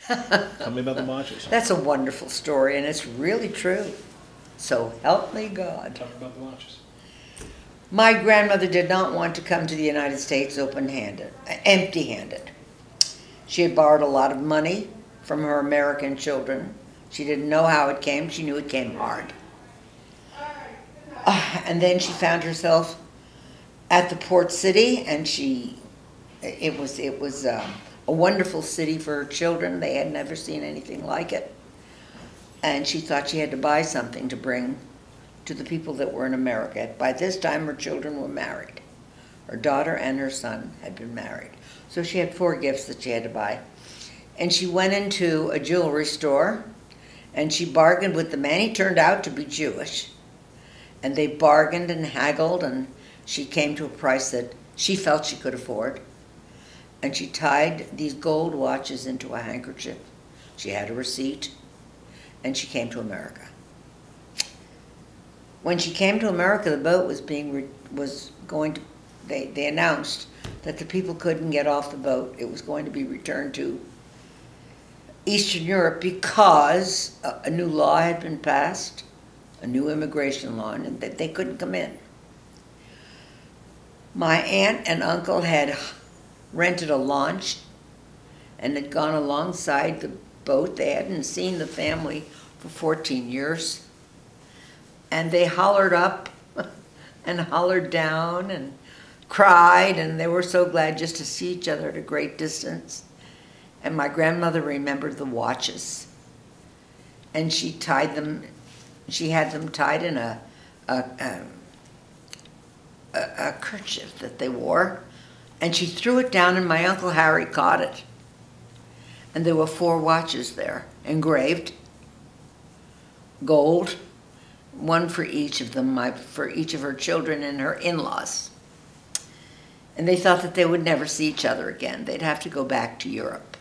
Tell me about the watches. That's a wonderful story, and it's really true. So help me God. Talk about the watches. My grandmother did not want to come to the United States empty-handed. She had borrowed a lot of money from her American children. She didn't know how it came. She knew it came hard. And then she found herself at the port city, and it was a wonderful city for her children. They had never seen anything like it. And she thought she had to buy something to bring to the people that were in America. By this time, her children were married. Her daughter and her son had been married. So she had 4 gifts that she had to buy. And she went into a jewelry store, and she bargained with the man. He turned out to be Jewish. And they bargained and haggled, and she came to a price that she felt she could afford. And she tied these gold watches into a handkerchief. She had a receipt, and she came to America. When she came to America, the boat was going to, they announced that the people couldn't get off the boat. It was going to be returned to Eastern Europe because a new law had been passed, a new immigration law, and that they couldn't come in. My aunt and uncle had rented a launch and had gone alongside the boat. They hadn't seen the family for 14 years. And they hollered up and hollered down and cried, and they were so glad just to see each other at a great distance. And my grandmother remembered the watches. And she tied them, she had them tied in a kerchief that they wore, and she threw it down, and my Uncle Harry caught it. And there were 4 watches there, engraved, gold, one for each of them, for each of her children and her in-laws. And they thought that they would never see each other again. They'd have to go back to Europe.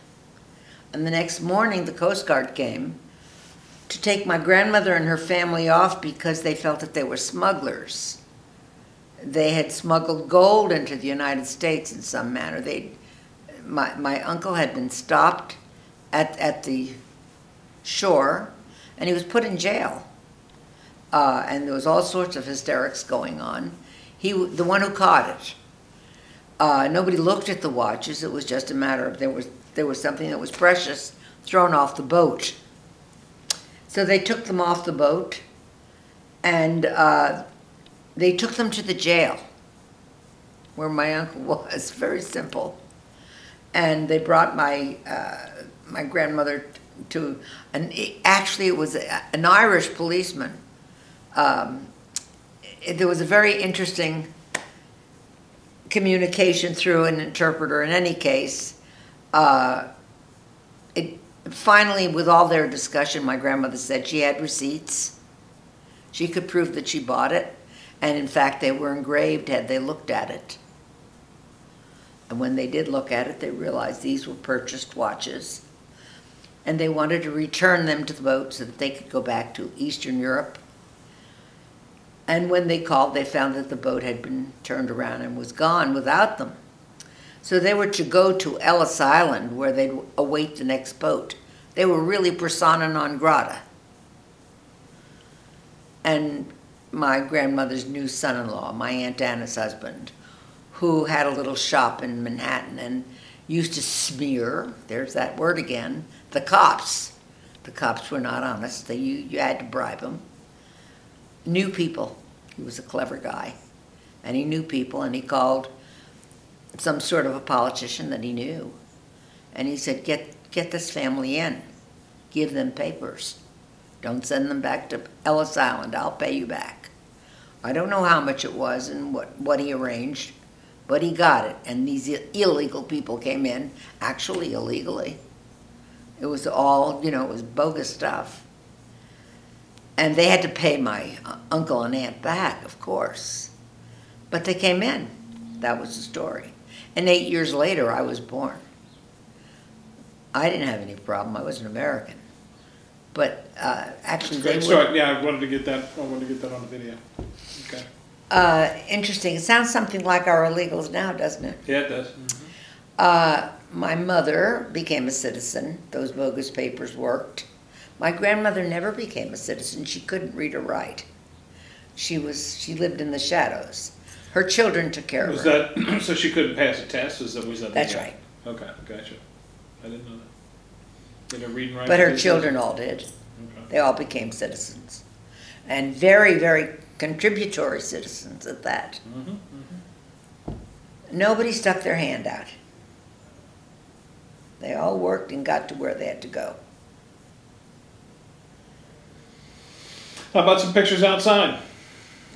And the next morning, the Coast Guard came to take my grandmother and her family off because they felt that they were smugglers. They had smuggled gold into the United States in some manner. My uncle had been stopped at the shore, and he was put in jail. And there was all sorts of hysterics going on. The one who caught it. Nobody looked at the watches. It was just a matter of there was something that was precious thrown off the boat. So they took them off the boat, and they took them to the jail where my uncle was. Very simple. And they brought my grandmother to actually it was an Irish policeman. There was a very interesting communication through an interpreter. In any case, finally, with all their discussion, my grandmother said she had receipts. She could prove that she bought it, and in fact, they were engraved had they looked at it. And when they did look at it, they realized these were purchased watches, and they wanted to return them to the boat so that they could go back to Eastern Europe. And when they called, they found that the boat had been turned around and was gone without them. So they were to go to Ellis Island, where they'd await the next boat. They were really persona non grata. And my grandmother's new son-in-law, my Aunt Anna's husband, who had a little shop in Manhattan and used to smear, there's that word again, the cops. The cops were not honest. You had to bribe them. Knew people. He was a clever guy. And he knew people, and he called some sort of a politician that he knew. And he said, get this family in. Give them papers. Don't send them back to Ellis Island. I'll pay you back. I don't know how much it was and what he arranged, but he got it. And these illegal people came in, actually illegally. It was all, it was bogus stuff. And they had to pay my uncle and aunt back, of course. But they came in. That was the story. And 8 years later, I was born. I didn't have any problem. I was an American. But actually, they were... Yeah, I wanted to get that on the video. Okay. Interesting. It sounds something like our illegals now, doesn't it? Yeah, it does. Mm-hmm. My mother became a citizen. Those bogus papers worked. My grandmother never became a citizen. She couldn't read or write. She lived in the shadows. Her children took care of Was her. that, so she couldn't pass a test? Was that? That's right. Okay, gotcha. I didn't know that. Did her read and write? But her business? children all did. Okay. They all became citizens. And very, very contributory citizens at that. Nobody stuck their hand out. They all worked and got to where they had to go. How about some pictures outside?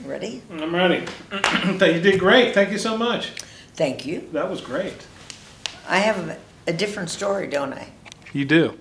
Ready? I'm ready. You did great. Thank you so much. Thank you. That was great. I have a different story, don't I? You do.